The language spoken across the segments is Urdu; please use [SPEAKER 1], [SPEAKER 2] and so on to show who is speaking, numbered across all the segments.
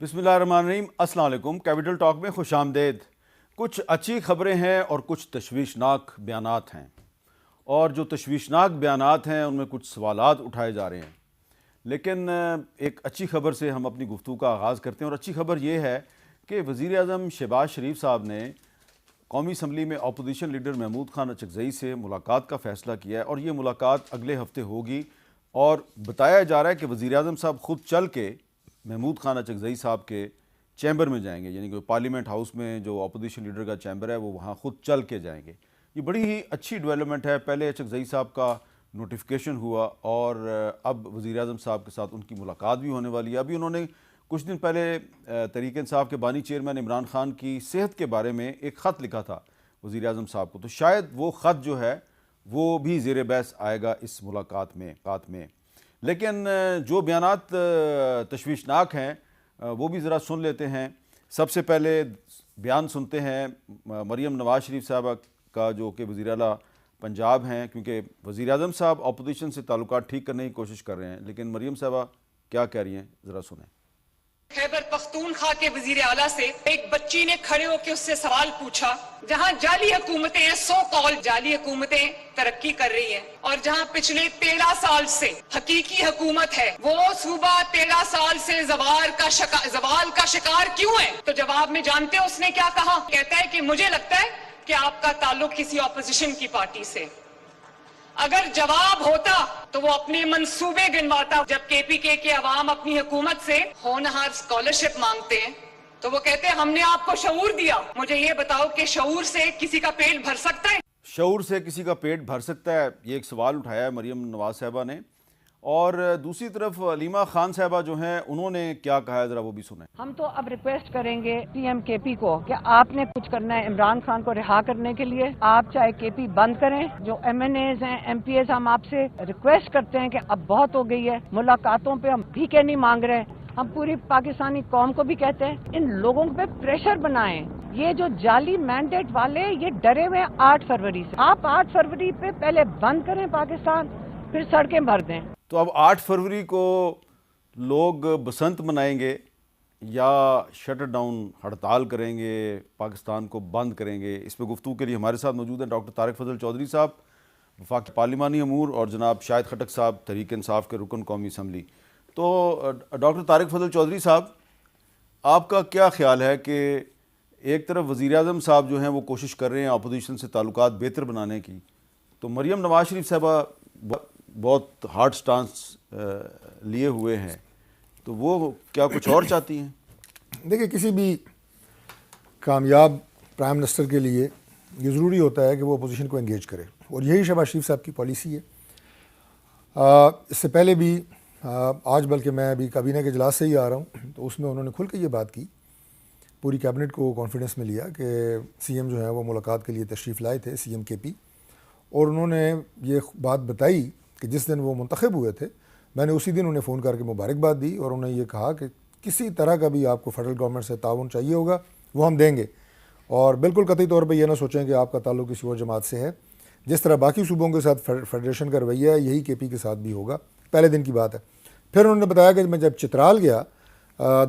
[SPEAKER 1] بسم اللہ الرحمن الرحیم۔ السلام علیکم۔ کیپٹل ٹاک میں خوش آمدید۔ کچھ اچھی خبریں ہیں اور کچھ تشویشناک بیانات ہیں، اور جو تشویشناک بیانات ہیں ان میں کچھ سوالات اٹھائے جا رہے ہیں، لیکن ایک اچھی خبر سے ہم اپنی گفتگو کا آغاز کرتے ہیں، اور اچھی خبر یہ ہے کہ وزیر اعظم شہباز شریف صاحب نے قومی اسمبلی میں اپوزیشن لیڈر محمود خان اچکزئی سے ملاقات کا فیصلہ کیا ہے، اور یہ ملاقات اگلے ہفتے ہوگی، اور بتایا جا رہا ہے کہ وزیر اعظم صاحب خود چل کے محمود خان اچکزئی صاحب کے چیمبر میں جائیں گے، یعنی کہ پارلیمنٹ ہاؤس میں جو اپوزیشن لیڈر کا چیمبر ہے وہ وہاں خود چل کے جائیں گے۔ یہ بڑی ہی اچھی ڈیولپمنٹ ہے۔ پہلے اچکزئی صاحب کا نوٹیفیکیشن ہوا اور اب وزیر اعظم صاحب کے ساتھ ان کی ملاقات بھی ہونے والی ہے۔ ابھی انہوں نے کچھ دن پہلے تحریک انصاف کے بانی چیئرمین عمران خان کی صحت کے بارے میں ایک خط لکھا تھا وزیر اعظم صاحب کو، تو شاید وہ خط جو ہے وہ بھی زیر بحث آئے گا اس ملاقات میں۔ لیکن جو بیانات تشویشناک ہیں وہ بھی ذرا سن لیتے ہیں۔ سب سے پہلے بیان سنتے ہیں مریم نواز شریف صاحبہ کا، جو کہ وزیر اعلیٰ پنجاب ہیں، کیونکہ وزیر اعظم صاحب اپوزیشن سے تعلقات ٹھیک کرنے کی کوشش کر رہے ہیں، لیکن مریم صاحبہ کیا کہہ رہی ہیں ذرا سنیں۔
[SPEAKER 2] خیبر پختونخوا کے وزیر اعلیٰ سے ایک بچی نے کھڑے ہو کے اس سے سوال پوچھا، جہاں جعلی حکومتیں ہیں، سو کال جعلی حکومتیں ترقی کر رہی ہیں، اور جہاں پچھلے 13 سال سے حقیقی حکومت ہے، وہ صوبہ 13 سال سے زوال کا شکار کیوں ہے؟ تو جواب میں جانتے ہو اس نے کیا کہا؟ کہتا ہے کہ مجھے لگتا ہے کہ آپ کا تعلق کسی اپوزیشن کی پارٹی سے۔ اگر جواب ہوتا تو وہ اپنے منصوبے گنواتا۔ جب کے پی کے عوام اپنی حکومت سے ہونہار اسکالرشپ مانگتے ہیں تو وہ کہتے ہیں ہم نے آپ کو شعور دیا۔ مجھے یہ بتاؤ کہ شعور سے کسی کا پیٹ بھر سکتا ہے؟
[SPEAKER 1] شعور سے کسی کا پیٹ بھر سکتا ہے، یہ ایک سوال اٹھایا ہے مریم نواز صاحبہ نے، اور دوسری طرف علیمہ خان صاحبہ جو ہیں انہوں نے کیا کہا ہے ذرا وہ بھی سنیں۔
[SPEAKER 3] ہم تو اب ریکویسٹ کریں گے پی ایم کے پی کو کہ آپ نے کچھ کرنا ہے عمران خان کو رہا کرنے کے لیے۔ آپ چاہے کے پی بند کریں، جو ایم این ایز ہیں، ایم پی ایز، ہم آپ سے ریکویسٹ کرتے ہیں کہ اب بہت ہو گئی ہے، ملاقاتوں پہ ہم بھیکے نہیں مانگ رہے، ہم پوری پاکستانی قوم کو بھی کہتے ہیں ان لوگوں پہ پریشر بنائیں۔ یہ جو جعلی مینڈیٹ والے یہ ڈرے ہوئے ہیں 8 فروری سے، آپ 8 فروری پہ پہلے بند کریں پاکستان، پھر سڑکیں بھر دیں۔
[SPEAKER 1] تو اب 8 فروری کو لوگ بسنت منائیں گے یا شٹر ڈاؤن ہڑتال کریں گے، پاکستان کو بند کریں گے؟ اس پہ گفتگو کے لیے ہمارے ساتھ موجود ہیں ڈاکٹر طارق فضل چودھری صاحب وفاقی پارلیمانی امور، اور جناب شاہد خٹک صاحب تحریک انصاف کے رکن قومی اسمبلی۔ تو ڈاکٹر طارق فضل چودھری صاحب، آپ کا کیا خیال ہے کہ ایک طرف وزیر اعظم صاحب جو ہیں وہ کوشش کر رہے ہیں اپوزیشن سے تعلقات بہتر بنانے کی، تو مریم نواز شریف صاحبہ بہت ہارڈ سٹانس لیے ہوئے ہیں، تو وہ کیا کچھ اور چاہتی ہیں؟
[SPEAKER 4] دیکھیں، کسی بھی کامیاب پرائم منسٹر کے لیے یہ ضروری ہوتا ہے کہ وہ اپوزیشن کو انگیج کرے، اور یہی شہباز شریف صاحب کی پالیسی ہے۔ اس سے پہلے بھی آج بلکہ میں ابھی کابینہ کے اجلاس سے ہی آ رہا ہوں، تو اس میں انہوں نے کھل کے یہ بات کی، پوری کیبنٹ کو کانفیڈنس میں لیا کہ سی ایم جو ہے وہ ملاقات کے لیے تشریف لائے تھے، سی ایم کے پی، اور انہوں نے یہ بات بتائی کہ جس دن وہ منتخب ہوئے تھے میں نے اسی دن انہیں فون کر کے مبارکباد دی، اور انہوں نے یہ کہا کہ کسی طرح کا بھی آپ کو فیڈرل گورنمنٹ سے تعاون چاہیے ہوگا وہ ہم دیں گے، اور بالکل قطعی طور پہ یہ نہ سوچیں کہ آپ کا تعلق کسی اور جماعت سے ہے۔ جس طرح باقی صوبوں کے ساتھ فیڈریشن کا رویہ ہے، یہی کے پی کے ساتھ بھی ہوگا، پہلے دن کی بات ہے۔ پھر انہوں نے بتایا کہ میں جب چترال گیا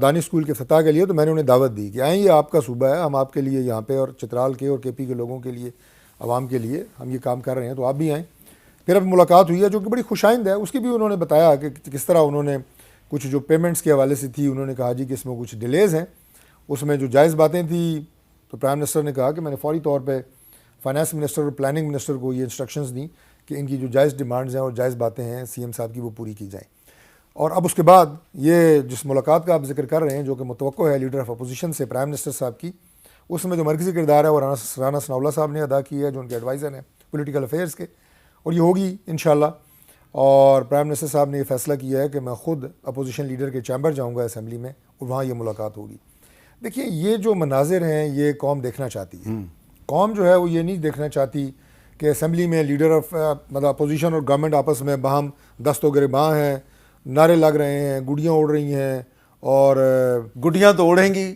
[SPEAKER 4] دانی اسکول کے افتتاح کے لیے، تو میں نے انہیں دعوت دی کہ آئیں، یہ آپ کا صوبہ ہے، ہم آپ کے لیے یہاں پہ اور چترال کے اور کے پی کے لوگوں کے لیے، عوام کے لیے ہم یہ کام کر رہے ہیں، تو آپ بھی آئیں۔ پھر اب ملاقات ہوئی ہے جو کہ بڑی خوش آئند ہے، اس کی بھی انہوں نے بتایا کہ کس طرح انہوں نے کچھ جو پیمنٹس کے حوالے سے تھی، انہوں نے کہا جی کہ اس میں کچھ ڈیلیز ہیں، اس میں جو جائز باتیں تھیں، تو پرائم منسٹر نے کہا کہ میں نے فوری طور پہ فائنانس منسٹر اور پلاننگ منسٹر کو یہ انسٹرکشنز دیں کہ ان کی جو جائز ڈیمانڈز ہیں اور جائز باتیں ہیں سی ایم صاحب کی وہ پوری کی جائیں۔ اور اب اس کے بعد یہ جس ملاقات کا آپ ذکر کر رہے ہیں جو کہ متوقع ہے لیڈر آف اپوزیشن سے پرائم منسٹر صاحب کی، اس میں جو مرکزی کردار ہے وہ رانا ثناءاللہ صاحب نے ادا کی ہے، جو ان کے ایڈوائزر ہیں پولیٹیکل افیئرز کے، اور یہ ہوگی انشاءاللہ۔ اور پرائم منسٹر صاحب نے یہ فیصلہ کیا ہے کہ میں خود اپوزیشن لیڈر کے چیمبر جاؤں گا اسمبلی میں، اور وہاں یہ ملاقات ہوگی۔ دیکھیے، یہ جو مناظر ہیں یہ قوم دیکھنا چاہتی ہے۔ قوم جو ہے وہ یہ نہیں دیکھنا چاہتی کہ اسمبلی میں لیڈر آف مطلب اپوزیشن اور گورنمنٹ آپس میں باہم دست و گریباں ہیں، نعرے لگ رہے ہیں، گڈیاں اڑ رہی ہیں، اور
[SPEAKER 1] گڈیاں تو اڑیں گی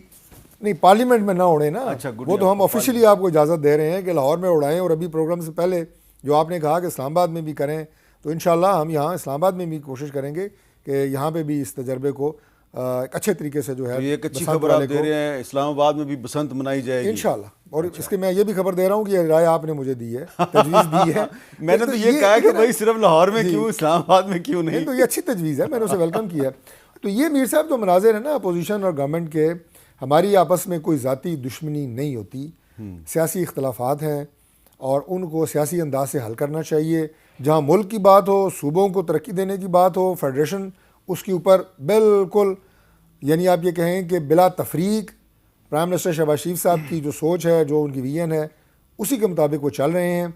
[SPEAKER 4] نہیں، پارلیمنٹ میں نہ اڑیں نا۔
[SPEAKER 1] اچھا،
[SPEAKER 4] وہ تو ہم آفیشلی آپ کو اجازت دے رہے ہیں کہ لاہور میں اڑائیں، اور ابھی پروگرام سے پہلے جو آپ نے کہا کہ اسلام آباد میں بھی کریں، تو انشاءاللہ ہم یہاں اسلام آباد میں بھی کوشش کریں گے کہ یہاں پہ بھی اس تجربے کو ایک اچھے طریقے سے جو ہے
[SPEAKER 1] یہ ایک اچھی
[SPEAKER 4] بسنت
[SPEAKER 1] خبر آپ
[SPEAKER 4] والے
[SPEAKER 1] دے رہے ہیں، اسلام آباد میں بھی بسنت منائی جائے گی
[SPEAKER 4] انشاءاللہ. اور اس کے میں یہ بھی خبر دے رہا ہوں کہ یہ رائے آپ نے مجھے دی ہے، تجویز دی ہے.
[SPEAKER 1] میں نے تو یہ کہا کہ بھائی صرف لاہور میں کیوں، اسلام آباد میں کیوں نہیں.
[SPEAKER 4] تو یہ اچھی تجویز ہے، میں نے اسے ویلکم کیا. تو یہ میر صاحب جو مناظر ہیں نا اپوزیشن اور گورنمنٹ کے، ہماری آپس میں کوئی ذاتی دشمنی نہیں ہوتی، سیاسی اختلافات ہیں اور ان کو سیاسی انداز سے حل کرنا چاہیے. جہاں ملک کی بات ہو، صوبوں کو ترقی دینے کی بات ہو، فیڈریشن اس کے اوپر بالکل، یعنی آپ یہ کہیں کہ بلا تفریق پرائم منسٹر شہباز شریف صاحب کی جو سوچ ہے، جو ان کی ویژن ہے، اسی کے مطابق وہ چل رہے ہیں.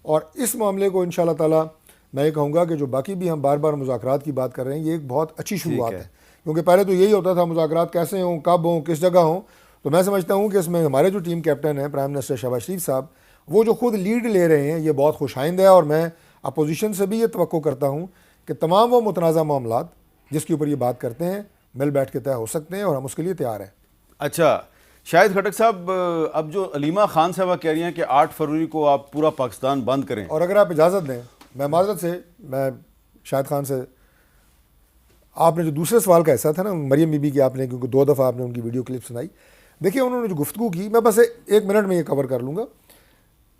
[SPEAKER 4] اور اس معاملے کو انشاءاللہ تعالی میں یہ کہوں گا کہ جو باقی بھی ہم بار بار مذاکرات کی بات کر رہے ہیں، یہ ایک بہت اچھی شروعات ہے. کیونکہ پہلے تو یہی ہوتا تھا مذاکرات کیسے ہوں، کب ہوں، کس جگہ ہوں. تو میں سمجھتا ہوں کہ اس میں ہمارے جو ٹیم کیپٹن ہیں پرائم منسٹر شہباز شریف صاحب، وہ جو خود لیڈ لے رہے ہیں، یہ بہت خوش آئند ہے. اور میں اپوزیشن سے بھی یہ توقع کرتا ہوں کہ تمام وہ متنازع معاملات جس کے اوپر یہ بات کرتے ہیں مل بیٹھ کے طے ہو سکتے ہیں، اور ہم اس کے لیے تیار ہیں.
[SPEAKER 1] اچھا شاہد خٹک صاحب، اب جو علیمہ خان صاحبہ کہہ رہی ہیں کہ 8 فروری کو آپ پورا پاکستان بند کریں،
[SPEAKER 4] اور اگر آپ اجازت دیں، میں معذرت سے، میں شاہد خان سے، آپ نے جو دوسرے سوال کا حصہ تھا نا مریم بی بی کی، آپ نے کیونکہ 2 دفعہ آپ نے ان کی ویڈیو کلپ سنائی، دیکھیں انہوں نے جو گفتگو کی، میں بس 1 منٹ میں یہ کور کر لوں گا.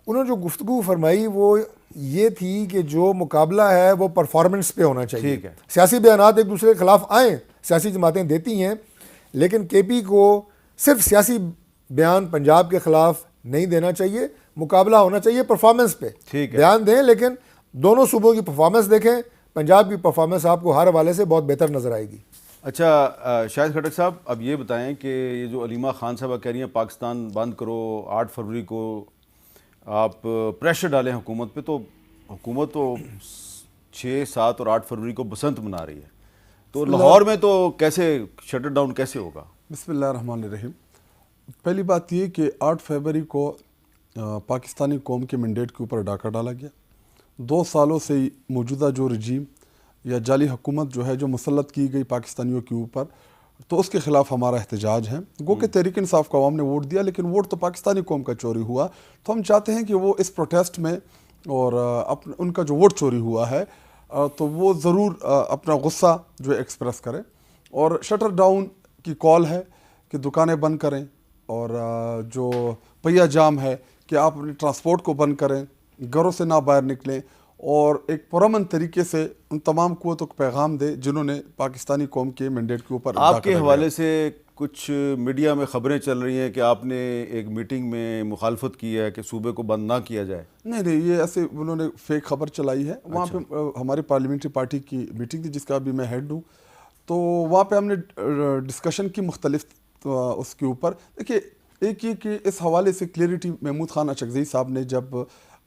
[SPEAKER 4] انہوں نے جو گفتگو فرمائی وہ یہ تھی کہ جو مقابلہ ہے وہ پرفارمنس پہ ہونا چاہیے.
[SPEAKER 1] ٹھیک ہے.
[SPEAKER 4] سیاسی بیانات ایک دوسرے کے خلاف آئیں، سیاسی جماعتیں دیتی ہیں، لیکن کے پی کو صرف سیاسی بیان پنجاب کے خلاف نہیں دینا چاہیے، مقابلہ ہونا چاہیے پرفارمنس پہ. بیان دیں لیکن دونوں صوبوں کی پرفارمنس دیکھیں. پنجاب کی پرفارمنس آپ کو ہر حوالے سے بہت بہتر نظر آئے گی.
[SPEAKER 1] اچھا شاہد خٹک صاحب، اب یہ بتائیں کہ یہ جو علیمہ خان صاحبہ کہہ رہی ہیں پاکستان بند کرو، 8 فروری کو آپ پریشر ڈالیں حکومت پہ، تو حکومت تو 6، 7 اور 8 فروری کو بسنت منا رہی ہے، تو لاہور میں تو کیسے شٹر ڈاؤن کیسے ہوگا؟
[SPEAKER 5] بسم اللہ الرحمن الرحیم. پہلی بات یہ کہ 8 فروری کو پاکستانی قوم کے مینڈیٹ کے اوپر ڈاکہ ڈالا گیا. 2 سالوں سے موجودہ جو رجیم یا جعلی حکومت جو ہے جو مسلط کی گئی پاکستانیوں کے اوپر، تو اس کے خلاف ہمارا احتجاج ہے. گو کہ تحریک انصاف کو عوام نے ووٹ دیا، لیکن ووٹ تو پاکستانی قوم کا چوری ہوا. تو ہم چاہتے ہیں کہ وہ اس پروٹیسٹ میں اور ان کا جو ووٹ چوری ہوا ہے تو وہ ضرور اپنا غصہ جو ہے ایکسپریس کریں. اور شٹر ڈاؤن کی کال ہے کہ دکانیں بند کریں، اور جو پہیہ جام ہے کہ آپ اپنے ٹرانسپورٹ کو بند کریں، گھروں سے نہ باہر نکلیں، اور ایک پرامن طریقے سے ان تمام قوتوں کو پیغام دے جنہوں نے پاکستانی قوم کے مینڈیٹ کے اوپر.
[SPEAKER 1] آپ کے حوالے سے کچھ میڈیا میں خبریں چل رہی ہیں کہ آپ نے ایک میٹنگ میں مخالفت کی ہے کہ صوبے کو بند نہ کیا جائے.
[SPEAKER 5] نہیں، یہ ایسے انہوں نے فیک خبر چلائی ہے. وہاں پہ ہماری پارلیمنٹری پارٹی کی میٹنگ تھی جس کا ابھی میں ہیڈ ہوں، تو وہاں پہ ہم نے ڈسکشن کی مختلف اس کے اوپر. دیکھیے ایک یہ کہ اس حوالے سے کلیئرٹی محمود خان اچکزئی صاحب نے جب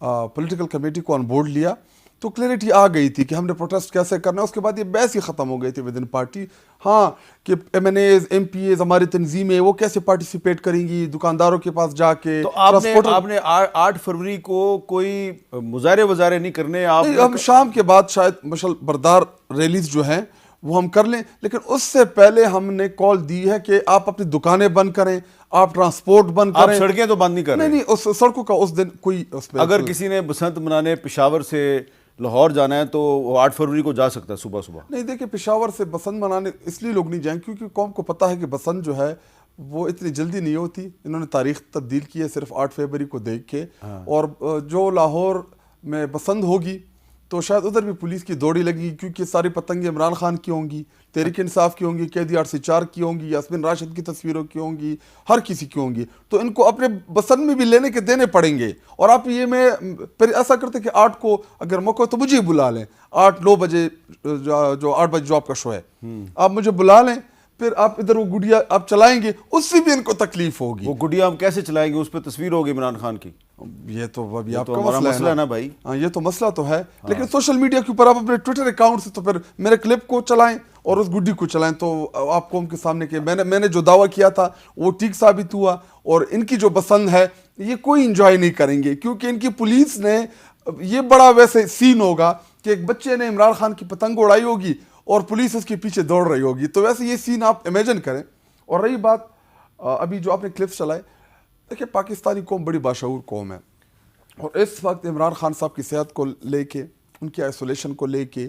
[SPEAKER 5] پولیٹیکل کمیٹی کو آن بورڈ لیا تو کلیئرٹی آ گئی تھی کہ ہم نے پروٹیسٹ کیسے کرنا ہے. اس کے بعد یہ بحث ہی ختم ہو گئی تھی ود ان پارٹی. ہاں کہ M N As, M P As, ہماری تنظیمیں وہ کیسے پارٹیسپیٹ کریں گی دکانداروں کے پاس جا کے.
[SPEAKER 1] تو آپ نے 8 فروری کو کوئی مظاہرے وظاہرے نہیں کرنے؟
[SPEAKER 5] ہم شام کے بعد شاید مشل بردار ریلیز جو ہیں وہ ہم کر لیں، لیکن اس سے پہلے ہم نے کال دی ہے کہ آپ اپنی دکانیں بند کریں، آپ ٹرانسپورٹ بند کریں.
[SPEAKER 1] آپ سڑکیں تو بند نہیں کر رہے؟
[SPEAKER 5] نہیں، اس سڑکوں کا اس دن کوئی اس پہ.
[SPEAKER 1] اگر کسی نے بسنت منانے پشاور سے لاہور جانا ہے تو وہ 8 فروری کو جا سکتا ہے صبح صبح؟
[SPEAKER 5] نہیں، دیکھیں پشاور سے بسنت منانے اس لیے لوگ نہیں جائیں کیونکہ قوم کو پتہ ہے کہ بسنت جو ہے وہ اتنی جلدی نہیں ہوتی. انہوں نے تاریخ تبدیل کی ہے صرف 8 فروری کو دیکھ کے. اور جو لاہور میں بسنت ہوگی تو شاید ادھر بھی پولیس کی دوڑی لگی، کیونکہ ساری پتنگیں عمران خان کی ہوں گی، تحریک انصاف کی ہوں گی، قیدی RC4 کی ہوں گی، یاسمین راشد کی تصویروں کی ہوں گی، ہر کسی کی ہوں گی. تو ان کو اپنے بسنت میں بھی لینے کے دینے پڑیں گے. اور آپ یہ میں پھر ایسا کرتے کہ 8 کو اگر موقع تو مجھے بلا لیں، 8-9 بجے جو 8 بجے جو آپ کا شو ہے آپ مجھے بلا لیں، پھر آپ ادھر وہ گڈیا آپ چلائیں گے، اس سے بھی ان کو تکلیف ہوگی.
[SPEAKER 1] وہ گڈیا ہم کیسے چلائیں گے؟ اس پہ تصویر ہوگی عمران خان کی.
[SPEAKER 5] یہ تو ابھی آپ
[SPEAKER 1] کا
[SPEAKER 5] مسئلہ
[SPEAKER 1] ہے نا بھائی.
[SPEAKER 5] ہاں یہ تو مسئلہ تو ہے، لیکن سوشل میڈیا کے اوپر آپ اپنے ٹویٹر اکاؤنٹ سے تو پھر میرے کلپ کو چلائیں اور اس گڈی کو چلائیں، تو آپ قوم کے سامنے کہ میں نے جو دعویٰ کیا تھا وہ ٹھیک ثابت ہوا. اور ان کی جو پسند ہے یہ کوئی انجوائے نہیں کریں گے، کیونکہ ان کی پولیس نے یہ بڑا ویسے سین ہوگا کہ ایک بچے نے عمران خان کی پتنگ اڑائی ہوگی اور پولیس اس کے پیچھے دوڑ رہی ہوگی. تو ویسے یہ سین آپ امیجن کریں. اور رہی بات ابھی جو آپ نے کلپس چلائے، دیکھیں پاکستانی قوم بڑی باشعور قوم ہے، اور اس وقت عمران خان صاحب کی صحت کو لے کے، ان کی آئسولیشن کو لے کے،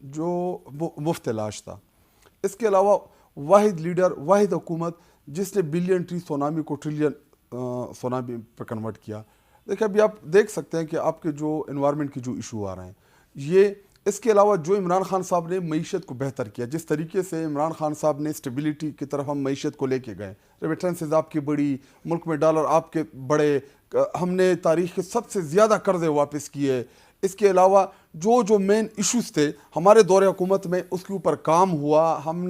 [SPEAKER 5] جو مفت علاج تھا. اس کے علاوہ واحد لیڈر, واحد حکومت جس نے بلین ٹری سونامی کو ٹریلین سونامی پہ کنورٹ کیا. دیکھیں ابھی آپ دیکھ سکتے ہیں کہ آپ کے جو انوائرمنٹ کی جو ایشو آ رہے ہیں, یہ اس کے علاوہ جو عمران خان صاحب نے معیشت کو بہتر کیا, جس طریقے سے عمران خان صاحب نے اسٹیبلٹی کی طرف ہم معیشت کو لے کے گئے, ریمیٹنسز آپ کی بڑی, ملک میں ڈالر آپ کے بڑے, ہم نے تاریخ کے سب سے زیادہ قرضے واپس کیے. اس کے علاوہ جو مین ایشوز تھے ہمارے دور حکومت میں اس کے اوپر کام ہوا, ہم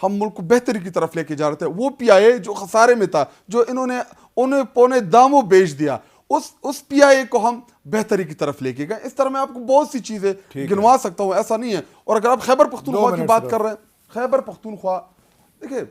[SPEAKER 5] ملک کو بہتری کی طرف لے کے جا رہے تھے. وہ پی آئی اے جو خسارے میں تھا, جو انہیں پونے داموں بیچ دیا, اس پی آئی اے کو ہم بہتری کی طرف لے کے گئے. اس طرح میں آپ کو بہت سی چیزیں گنوا سکتا ہوں, ایسا نہیں ہے. اور اگر آپ خیبر پختونخوا کی بات کر رہے ہیں, خیبر پختونخوا دیکھیں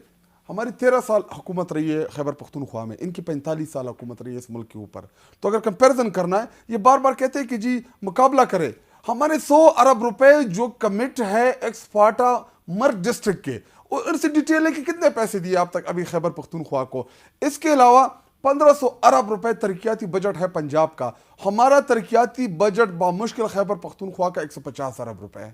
[SPEAKER 5] ہماری 13 سال حکومت رہی ہے خیبر پختونخوا میں, ان کی 45 سال حکومت رہی ہے اس ملک کے اوپر. تو اگر کمپیریزن کرنا ہے, یہ بار بار کہتے ہیں کہ جی مقابلہ کرے, ہمارے 100 ارب روپے جو کمٹ ہے ایکسپارٹا مرگ ڈسٹرکٹ کے, ان سے ڈیٹیل ہے کہ کتنے پیسے دیے آپ تک ابھی خیبر پختونخوا کو. اس کے علاوہ 1500 ارب روپے ترقیاتی بجٹ ہے پنجاب کا, ہمارا ترقیاتی بجٹ بامشکل خیبر پختونخوا کا 150 ارب روپے ہے,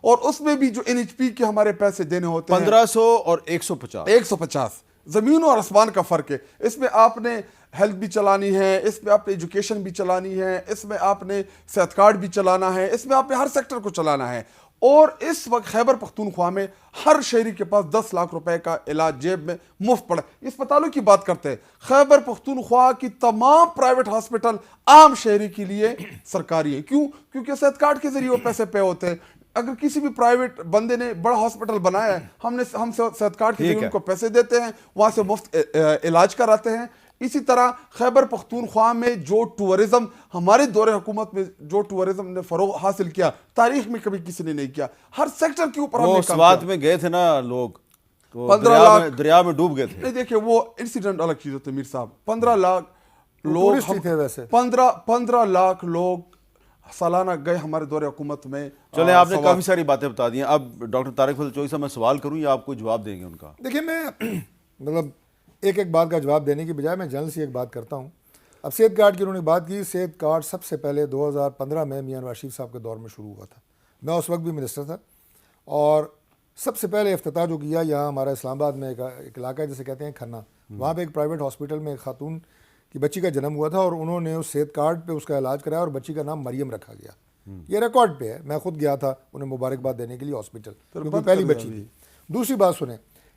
[SPEAKER 5] اور اس میں بھی جو این ایچ پی کے ہمارے پیسے دینے ہوتے ہیں
[SPEAKER 1] 1500 اور 150
[SPEAKER 5] زمین اور آسمان کا فرق ہے. اس میں آپ نے ہیلتھ بھی چلانی ہے, اس میں آپ نے ایجوکیشن بھی چلانی ہے, اس میں آپ نے صحت کارڈ بھی چلانا ہے, اس میں آپ نے ہر سیکٹر کو چلانا ہے. اور اس وقت خیبر پختونخوا میں ہر شہری کے پاس 10 لاکھ روپے کا علاج جیب میں مفت پڑا. اسپتالوں کی بات کرتے ہیں, خیبر پختونخوا کی تمام پرائیویٹ ہاسپٹل عام شہری کے لیے سرکاری ہیں. کیوں؟ کیونکہ صحت کارڈ کے ذریعے وہ پیسے پے ہوتے ہیں. اگر کسی بھی پرائیویٹ بندے نے بڑا ہاسپٹل بنایا ہے, ہم صحت کارڈ کے ذریعے ان کو پیسے دیتے ہیں, وہاں سے مفت علاج کراتے ہیں. اسی طرح خیبر پختونخوا میں جو ٹورزم, ہمارے دور حکومت میں جو ٹورزم نے فروغ حاصل کیا, تاریخ میں کبھی کسی نے نہیں کیا. ہر سیکٹر کے اوپر ہم نے کام کیا.
[SPEAKER 1] سوات میں گئے تھے نا لوگ,
[SPEAKER 5] 15 لاکھ
[SPEAKER 1] دریا میں ڈوب گئے تھے.
[SPEAKER 5] نہیں دیکھیں وہ انسیڈنٹ الگ چیز ہوتے ہیں میر صاحب. 15 لاکھ لوگ
[SPEAKER 4] تھے ویسے,
[SPEAKER 5] 15 لاکھ لوگ سالانہ گئے ہمارے دور حکومت میں.
[SPEAKER 1] چلیں آپ نے کافی ساری باتیں بتا دی ہیں. اب ڈاکٹر طارق فضل چوہی صاحب میں سوال کروں یا آپ کو جواب دیں گے ان کا؟
[SPEAKER 4] دیکھیں میں مطلب ایک بات کا جواب دینے کی بجائے میں جنرل سی ایک بات کرتا ہوں. اب صحت کارڈ کی انہوں نے بات کی. صحت کارڈ سب سے پہلے 2015 میں میاں نواز شریف صاحب کے دور میں شروع ہوا تھا. میں اس وقت بھی منسٹر تھا, اور سب سے پہلے افتتاح جو کیا یہاں ہمارا اسلام آباد میں ایک علاقہ ہے جسے کہتے ہیں کھنہ, وہاں پہ ایک پرائیویٹ ہاسپٹل میں ایک خاتون کی بچی کا جنم ہوا تھا, اور انہوں نے اس صحت کارڈ پہ اس کا علاج کرایا, اور بچی کا نام مریم رکھا گیا. یہ ریکارڈ پہ ہے, میں خود گیا تھا انہیں مبارکباد دینے کے لیے ہاسپٹل, کیونکہ پہلی بچی تھی. دوسری بات سنیں,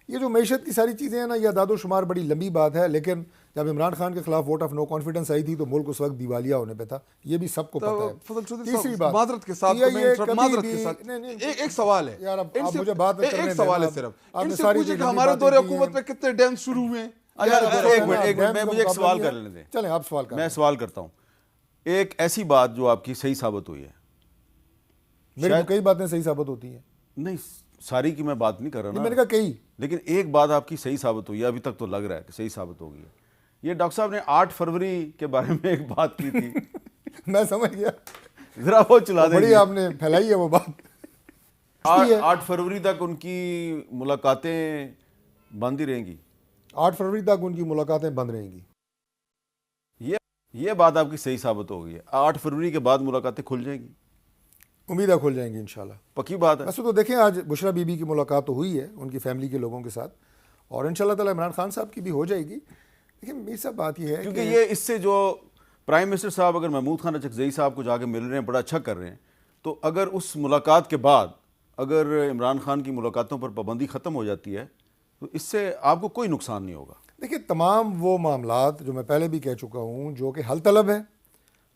[SPEAKER 4] یہ جو معیشت کی ساری چیزیں ہیں نا, یہ اعداد و شمار بڑی لمبی بات ہے, لیکن جب عمران خان کے خلاف ووٹ آف نو کانفیڈنس آئی تھی تو ملک اس وقت دیوالیہ ہونے پہ تھا, یہ بھی سب کو پتہ ہے. تیسری بات
[SPEAKER 5] معذرت کے ساتھ ایک سوال ہے
[SPEAKER 4] یار, اب آپ مجھے بات کرنے
[SPEAKER 5] ایک سوال ہے صرف, ان سے پوچھیں کہ ہمارے دور حکومت میں کتنے ڈیم شروع ہوئے ہیں.
[SPEAKER 1] ایک منٹ میں مجھے ایک سوال کر لینے دیں.
[SPEAKER 4] چلیں آپ سوال کریں.
[SPEAKER 1] میں سوال کرتا ہوں. ایک ایسی بات جو آپ کی صحیح ثابت ہوئی ہے,
[SPEAKER 4] میری کئی باتیں صحیح ثابت ہوتی ہیں,
[SPEAKER 1] نہیں ساری کی میں بات نہیں کر رہا نا,
[SPEAKER 4] میں نے کہا کئی,
[SPEAKER 1] لیکن ایک بات آپ کی صحیح ثابت ہوئی ہے, ابھی تک تو لگ رہا ہے کہ صحیح ثابت ہو گئی ہے. یہ ڈاکٹر صاحب نے 8 فروری کے بارے میں ایک بات کی تھی.
[SPEAKER 4] میں سمجھ گیا,
[SPEAKER 1] ذرا وہ چلا دیں.
[SPEAKER 4] بڑی آپ نے پھیلائی ہے وہ بات.
[SPEAKER 1] 8 فروری تک ان کی ملاقاتیں بند ہی رہیں گی.
[SPEAKER 4] 8 فروری تک ان کی ملاقاتیں بند رہیں گی.
[SPEAKER 1] یہ بات آپ کی صحیح ثابت ہو گئی ہے. 8 فروری کے بعد ملاقاتیں کھل جائیں گی.
[SPEAKER 4] امید ہے کھل جائیں گی انشاءاللہ.
[SPEAKER 1] پکی بات ہے.
[SPEAKER 4] ویسے تو دیکھیں آج بشرا بی بی کی ملاقات تو ہوئی ہے ان کی فیملی کے لوگوں کے ساتھ, اور انشاءاللہ تعالی عمران خان صاحب کی بھی ہو جائے گی. لیکن میری صاحب بات یہ ہے
[SPEAKER 1] کیونکہ یہ اس سے جو پرائم منسٹر صاحب اگر محمود خان اچکزئی صاحب کو جا کے مل رہے ہیں, بڑا اچھا کر رہے ہیں, تو اگر اس ملاقات کے بعد اگر عمران خان کی ملاقاتوں پر پابندی ختم ہو جاتی ہے تو اس سے آپ کو کوئی نقصان نہیں ہوگا.
[SPEAKER 4] دیکھیں تمام وہ معاملات جو میں پہلے بھی کہہ چکا ہوں جو کہ حل طلب ہیں,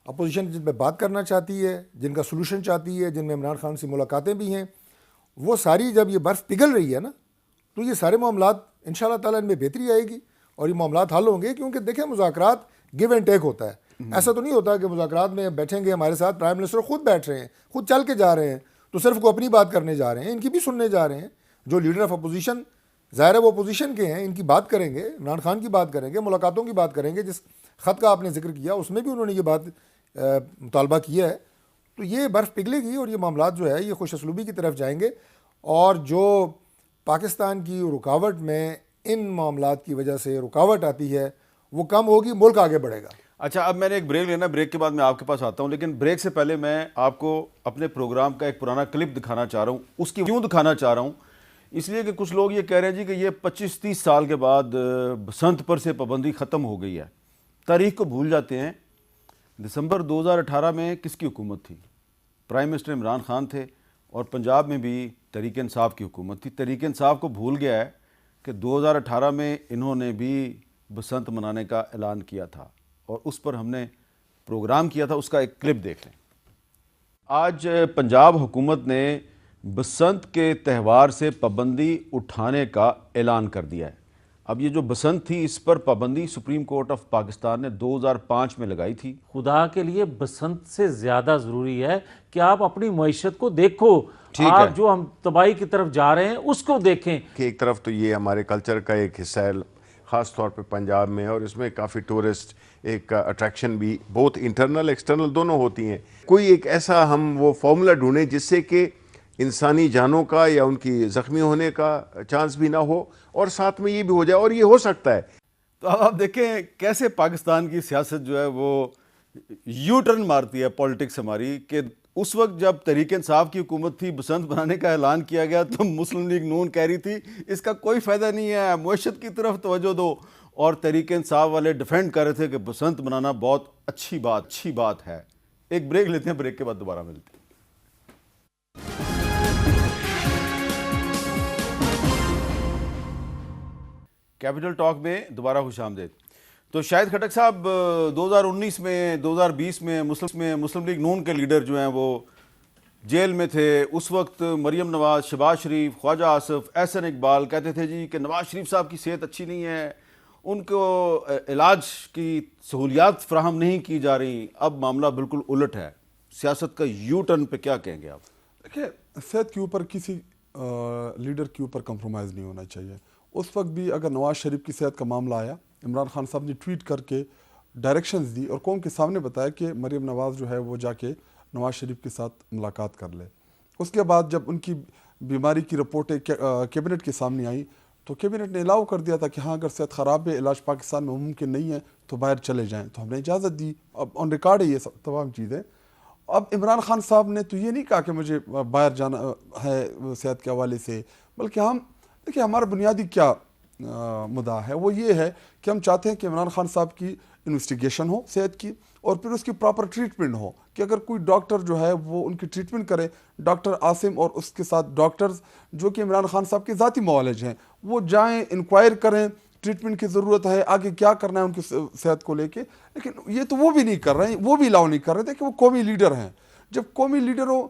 [SPEAKER 4] اپوزیشن جن پہ بات کرنا چاہتی ہے, جن کا سلوشن چاہتی ہے, جن میں عمران خان سے ملاقاتیں بھی ہیں, وہ ساری جب یہ برف پگھل رہی ہے نا, تو یہ سارے معاملات انشاءاللہ تعالیٰ ان میں بہتری آئے گی اور یہ معاملات حل ہوں گے. کیونکہ دیکھیں مذاکرات گیو اینڈ ٹیک ہوتا ہے. ایسا تو نہیں ہوتا کہ مذاکرات میں بیٹھیں گے ہمارے ساتھ پرائم منسٹر خود بیٹھ رہے ہیں, خود چل کے جا رہے ہیں, تو صرف کو اپنی بات کرنے جا رہے ہیں, ان کی بھی سننے جا رہے ہیں. جو لیڈر آف اپوزیشن ظاہر ہے وہ اپوزیشن کے ہیں, ان کی بات کریں گے, عمران خان کی بات کریں گے, ملاقاتوں کی بات کریں گے. جس خط کا آپ نے ذکر کیا اس میں بھی انہوں نے یہ بات مطالبہ کیا ہے. تو یہ برف پگھلے گی اور یہ معاملات جو ہے یہ خوش اسلوبی کی طرف جائیں گے, اور جو پاکستان کی رکاوٹ میں ان معاملات کی وجہ سے رکاوٹ آتی ہے وہ کم ہوگی, ملک آگے بڑھے گا.
[SPEAKER 1] اچھا اب میں نے ایک بریک لینا, بریک کے بعد میں آپ کے پاس آتا ہوں, لیکن بریک سے پہلے میں آپ کو اپنے پروگرام کا ایک پرانا کلپ دکھانا چاہ رہا ہوں. اس کی کیوں دکھانا چاہ رہا ہوں؟ اس لیے کہ کچھ لوگ یہ کہہ رہے ہیں جی کہ یہ 25-30 سال کے بعد بسنت پر سے پابندی ختم ہو گئی ہے, تاریخ کو بھول جاتے ہیں. دسمبر 2018 میں کس کی حکومت تھی؟ پرائم منسٹر عمران خان تھے, اور پنجاب میں بھی تحریک انصاف کی حکومت تھی. تحریک انصاف کو بھول گیا ہے کہ 2018 میں انہوں نے بھی بسنت منانے کا اعلان کیا تھا, اور اس پر ہم نے پروگرام کیا تھا. اس کا ایک کلپ دیکھ لیں. آج پنجاب حکومت نے بسنت کے تہوار سے پابندی اٹھانے کا اعلان کر دیا ہے. اب یہ جو بسنت تھی اس پر پابندی سپریم کورٹ آف پاکستان نے 2005 میں لگائی تھی.
[SPEAKER 6] خدا کے لیے بسنت سے زیادہ ضروری ہے کہ آپ اپنی معیشت کو دیکھو, آپ جو ہم تباہی کی طرف جا رہے ہیں اس کو دیکھیں.
[SPEAKER 7] کہ ایک طرف تو یہ ہمارے کلچر کا ایک حصہ ہے خاص طور پہ پنجاب میں, اور اس میں کافی ٹورسٹ ایک اٹریکشن بھی بہت انٹرنل ایکسٹرنل دونوں ہوتی ہیں. کوئی ایک ایسا ہم وہ فارمولا ڈھونڈیں جس سے کہ انسانی جانوں کا یا ان کی زخمی ہونے کا چانس بھی نہ ہو, اور ساتھ میں یہ بھی ہو جائے, اور یہ ہو سکتا ہے.
[SPEAKER 1] تو اب آپ دیکھیں کیسے پاکستان کی سیاست جو ہے وہ یو ٹرن مارتی ہے پولیٹکس ہماری, کہ اس وقت جب تحریک انصاف کی حکومت تھی بسنت منانے کا اعلان کیا گیا تو مسلم لیگ نون کہہ رہی تھی اس کا کوئی فائدہ نہیں ہے, معیشت کی طرف توجہ دو, اور تحریک انصاف والے ڈیفینڈ کر رہے تھے کہ بسنت منانا بہت اچھی بات ہے. ایک بریک لیتے ہیں, بریک کے بعد دوبارہ ملتے ہیں. کیپٹل ٹاک میں دوبارہ خوش آمدید. تو شاہد خٹک صاحب 2019 میں 2020 میں مسلم لیگ نون کے لیڈر جو ہیں وہ جیل میں تھے. اس وقت مریم نواز, شہباز شریف, خواجہ آصف, احسن اقبال کہتے تھے جی کہ نواز شریف صاحب کی صحت اچھی نہیں ہے, ان کو علاج کی سہولیات فراہم نہیں کی جا رہی. اب معاملہ بالکل الٹ ہے. سیاست کا یو ٹرن پہ کیا کہیں گے آپ؟
[SPEAKER 5] دیکھیں, صحت کے اوپر کسی لیڈر کے اوپر کمپرومائز نہیں ہونا چاہیے. اس وقت بھی اگر نواز شریف کی صحت کا معاملہ آیا, عمران خان صاحب نے ٹویٹ کر کے ڈائریکشنز دی اور قوم کے سامنے بتایا کہ مریم نواز جو ہے وہ جا کے نواز شریف کے ساتھ ملاقات کر لے. اس کے بعد جب ان کی بیماری کی رپورٹیں کیبنٹ کے سامنے آئیں تو کیبنٹ نے الاؤ کر دیا تھا کہ ہاں اگر صحت خراب ہے, علاج پاکستان میں ممکن نہیں ہے تو باہر چلے جائیں. تو ہم نے اجازت دی. اب آن ریکارڈ ہے یہ سب تمام چیزیں. اب عمران خان صاحب نے تو یہ نہیں کہا کہ مجھے باہر جانا ہے صحت کے حوالے سے, بلکہ ہم دیکھیں ہمارا بنیادی کیا مدعا ہے, وہ یہ ہے کہ ہم چاہتے ہیں کہ عمران خان صاحب کی انویسٹیگیشن ہو صحت کی, اور پھر اس کی پراپر ٹریٹمنٹ ہو, کہ اگر کوئی ڈاکٹر جو ہے وہ ان کی ٹریٹمنٹ کرے, ڈاکٹر عاصم اور اس کے ساتھ ڈاکٹرز جو کہ عمران خان صاحب کے ذاتی معالج ہیں, وہ جائیں انکوائر کریں ٹریٹمنٹ کی ضرورت ہے, آگے کیا کرنا ہے ان کی صحت کو لے کے. لیکن یہ تو وہ بھی نہیں کر رہے ہیں, وہ بھی الاؤ نہیں کر رہے تھے کہ وہ قومی لیڈر ہیں. جب قومی لیڈروں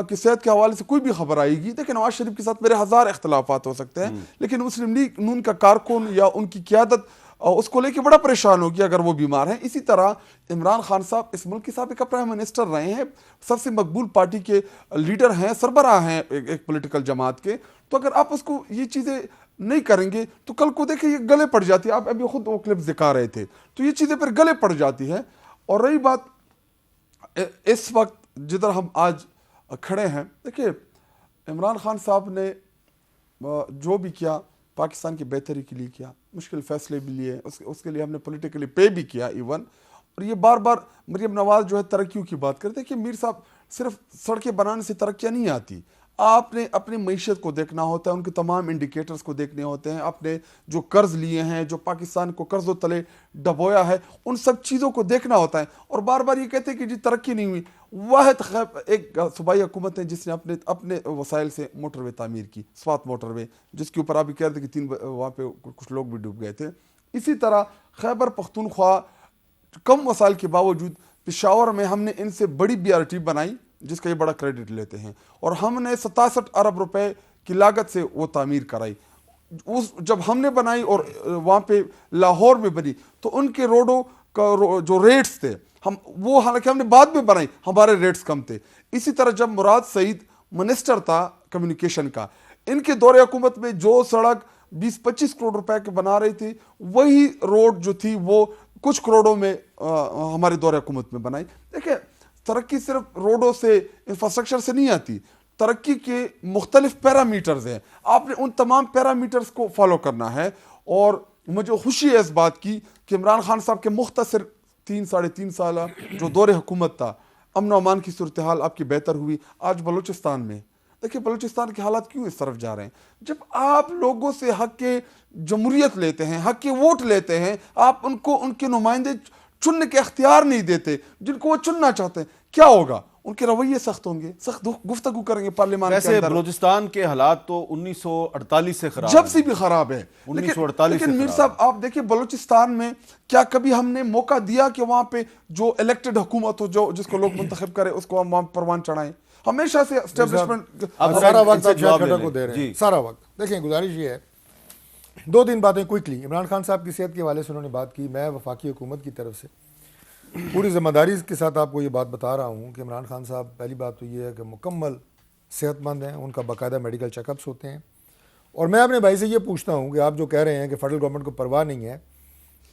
[SPEAKER 5] کی صحت کے حوالے سے کوئی بھی خبر آئے گی, دیکھیں نواز شریف کے ساتھ میرے ہزار اختلافات ہو سکتے ہیں, لیکن مسلم لیگ نون کا کارکن یا ان کی قیادت اس کو لے کے بڑا پریشان ہوگی اگر وہ بیمار ہیں. اسی طرح عمران خان صاحب اس ملک کے سابقہ پرائم منسٹر رہے ہیں, سب سے مقبول پارٹی کے لیڈر ہیں, سربراہ ہیں ایک پولیٹیکل جماعت کے. تو اگر آپ اس کو یہ چیزیں نہیں کریں گے تو کل کو دیکھیں یہ گلے پڑ جاتی ہے. آپ ابھی خود وہ کلپس دکھا رہے تھے, تو یہ چیزیں پھر گلے پڑ جاتی ہیں. اور رہی بات اس وقت جدھر ہم آج کھڑے ہیں, دیکھیں عمران خان صاحب نے جو بھی کیا پاکستان کی بہتری کے لیے کیا, مشکل فیصلے بھی لیے, اس کے لیے ہم نے پولیٹیکلی پے بھی کیا ایون. اور یہ بار بار مریم نواز جو ہے ترقیوں کی بات کرتے ہیں کہ میر صاحب صرف سڑکیں بنانے سے ترقیاں نہیں آتی, آپ نے اپنی معیشت کو دیکھنا ہوتا ہے, ان کے تمام انڈیکیٹرز کو دیکھنے ہوتے ہیں, آپ نے جو قرض لیے ہیں, جو پاکستان کو قرض و تلے ڈبویا ہے, ان سب چیزوں کو دیکھنا ہوتا ہے. اور بار بار یہ کہتے ہیں کہ جی ترقی نہیں ہوئی. واحد ایک صوبائی حکومت ہے جس نے اپنے وسائل سے موٹر وے تعمیر کی, سوات موٹر وے, جس کے اوپر آپ بھی کہہ رہے تھے کہ وہاں پہ کچھ لوگ بھی ڈوب گئے تھے. اسی طرح خیبر پختونخوا کم وسائل کے باوجود پشاور میں ہم نے ان سے بڑی BRT بنائی, جس کا یہ بڑا کریڈٹ لیتے ہیں, اور ہم نے 67 ارب روپے کی لاگت سے وہ تعمیر کرائی. جب ہم نے بنائی اور وہاں پہ لاہور میں بنی تو ان کے روڈوں کا جو ریٹس تھے وہ حالانکہ ہم نے بعد میں بنائی, ہمارے ریٹس کم تھے. اسی طرح جب مراد سعید منسٹر تھا کمیونیکیشن کا, ان کے دور حکومت میں جو سڑک 20-25 کروڑ روپے کے بنا رہی تھی, وہی روڈ جو تھی وہ کچھ کروڑوں میں ہمارے دور حکومت میں بنائی. دیکھیں ترقی صرف روڈوں سے انفراسٹرکچر سے نہیں آتی, ترقی کے مختلف پیرامیٹرز ہیں, آپ نے ان تمام پیرامیٹرز کو فالو کرنا ہے. اور مجھے خوشی ہے اس بات کی کہ عمران خان صاحب کے مختصر 3.5 سال جو دور حکومت تھا، امن و امان کی صورتحال آپ کی بہتر ہوئی. آج بلوچستان میں دیکھیں بلوچستان کے حالات کیوں اس طرف جا رہے ہیں. جب آپ لوگوں سے حق کے جمہوریت لیتے ہیں، حق کے ووٹ لیتے ہیں، آپ ان کو ان کے نمائندے چننے کے اختیار نہیں دیتے جن کو وہ چننا چاہتے ہیں، کیا ہوگا؟ ان کے رویے سخت ہوں گے، سخت گفتگو کریں گے پارلیمان کے
[SPEAKER 1] ویسے
[SPEAKER 5] اندر.
[SPEAKER 1] بلوچستان کے حالات تو 1948 سے خراب
[SPEAKER 5] جب سے بھی خراب ہے.
[SPEAKER 1] 1948
[SPEAKER 5] لیکن میر صاحب آپ دیکھیں بلوچستان میں کیا کبھی ہم نے موقع دیا کہ وہاں پہ جو الیکٹڈ حکومت ہو، جو جس کو لوگ منتخب کرے، اس کو ہم وہاں پروان چڑھائیں؟ ہمیشہ سے اسٹیبلشمنٹ
[SPEAKER 4] سارا وقت آپ
[SPEAKER 1] جواب
[SPEAKER 4] شاہ
[SPEAKER 1] لے
[SPEAKER 4] کھٹر کو
[SPEAKER 1] لیں.
[SPEAKER 4] دے رہے ہیں،
[SPEAKER 1] جی.
[SPEAKER 4] سارا وقت. دیکھیں گزارش یہ ہے، 2-3 باتیں کوئکلی. عمران خان صاحب کی صحت کے حوالے سے انہوں نے بات کی. میں وفاقی حکومت کی طرف سے پوری ذمہ داری کے ساتھ آپ کو یہ بات بتا رہا ہوں کہ عمران خان صاحب پہلی بات تو یہ ہے کہ مکمل صحت مند ہیں، ان کا باقاعدہ میڈیکل چیک اپس ہوتے ہیں. اور میں اپنے بھائی سے یہ پوچھتا ہوں کہ آپ جو کہہ رہے ہیں کہ فیڈرل گورنمنٹ کو پرواہ نہیں ہے،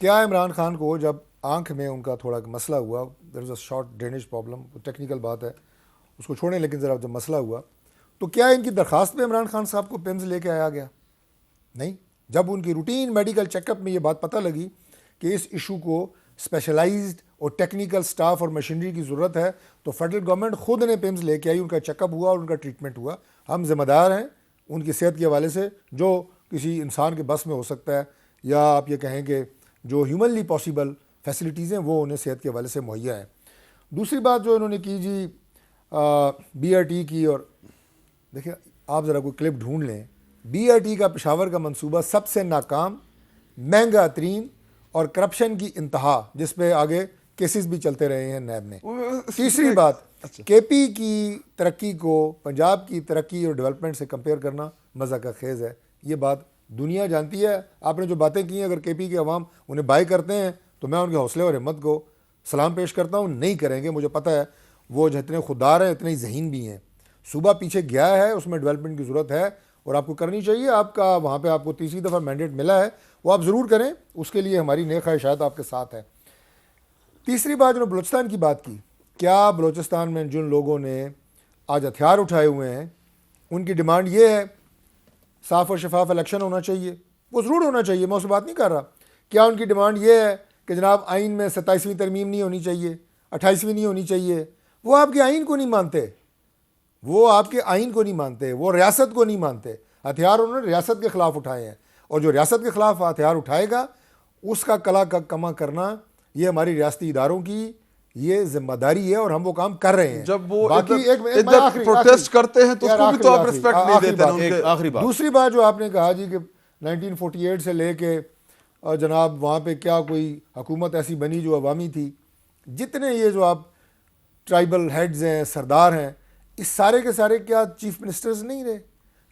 [SPEAKER 4] کیا عمران خان کو جب آنکھ میں ان کا تھوڑا مسئلہ ہوا، there is a short drainage problem, technical بات ہے اس کو چھوڑیں، لیکن ذرا جب مسئلہ ہوا تو کیا ان کی درخواست پہ عمران خان صاحب کو پمز لے کے آیا گیا؟ نہیں. جب ان کی روٹین میڈیکل چیک اپ میں یہ بات پتہ لگی کہ اس ایشو کو اسپیشلائزڈ اور ٹیکنیکل سٹاف اور مشینری کی ضرورت ہے تو فیڈرل گورنمنٹ خود نے پمز لے کے آئی، ان کا چیک اپ ہوا اور ان کا ٹریٹمنٹ ہوا. ہم ذمہ دار ہیں ان کی صحت کے حوالے سے جو کسی انسان کے بس میں ہو سکتا ہے، یا آپ یہ کہیں کہ جو ہیومنلی پاسبل فیسلٹیز ہیں وہ انہیں صحت کے حوالے سے مہیا ہیں. دوسری بات جو انہوں نے کی جی بی آر ٹی کی، اور دیکھیں آپ ذرا کوئی کلپ ڈھونڈ لیں، بی آر ٹی کا پشاور کا منصوبہ سب سے ناکام، مہنگا ترین اور کرپشن کی انتہا، جس پہ آگے کیسز بھی چلتے رہے ہیں نیب میں. تیسری بات، کے پی کی ترقی کو پنجاب کی ترقی اور ڈیولپمنٹ سے کمپیئر کرنا مذاق خیز ہے. یہ بات دنیا جانتی ہے. آپ نے جو باتیں کی ہیں، اگر کے پی کے عوام انہیں بائی کرتے ہیں تو میں ان کے حوصلے اور ہمت کو سلام پیش کرتا ہوں. نہیں کریں گے، مجھے پتہ ہے وہ جتنے خوددار ہیں اتنے ہی ذہین بھی ہیں. صوبہ پیچھے گیا ہے، اس میں ڈیولپمنٹ کی ضرورت ہے اور آپ کو کرنی چاہیے. آپ کا وہاں پہ آپ کو تیسری دفعہ مینڈیٹ ملا ہے، وہ آپ ضرور کریں. اس کے لیے ہماری نیک خواہشات آپ کے ساتھ ہیں. تیسری بات جو بلوچستان کی بات کی، کیا بلوچستان میں جن لوگوں نے آج ہتھیار اٹھائے ہوئے ہیں ان کی ڈیمانڈ یہ ہے صاف اور شفاف الیکشن ہونا چاہیے؟ وہ ضرور ہونا چاہیے، میں اس بات نہیں کر رہا. کیا ان کی ڈیمانڈ یہ ہے کہ جناب آئین میں 27ویں ترمیم نہیں ہونی چاہیے، 28ویں نہیں ہونی چاہیے؟ وہ آپ کے آئین کو نہیں مانتے، وہ آپ کے آئین کو نہیں مانتے، وہ ریاست کو نہیں مانتے. ہتھیار انہوں نے ریاست کے خلاف اٹھائے ہیں، اور جو ریاست کے خلاف ہتھیار اٹھائے گا اس کا کلا کما کرنا یہ ہماری ریاستی اداروں کی یہ ذمہ داری ہے، اور ہم وہ کام کر رہے ہیں.
[SPEAKER 5] جب وہ
[SPEAKER 4] باقی
[SPEAKER 5] ادھر پروٹیسٹ کرتے ہیں تو اس کو بھی تو آپ ریسپیکٹ نہیں دیتے ہیں.
[SPEAKER 1] ایک آخری بات،
[SPEAKER 4] دوسری بات جو آپ نے کہا جی کہ 1948 سے لے کے جناب وہاں پہ کیا کوئی حکومت ایسی بنی جو عوامی تھی؟ جتنے یہ جو آپ ٹرائبل ہیڈز ہیں، سردار ہیں، اس سارے کے سارے کیا چیف منسٹرز نہیں رہے،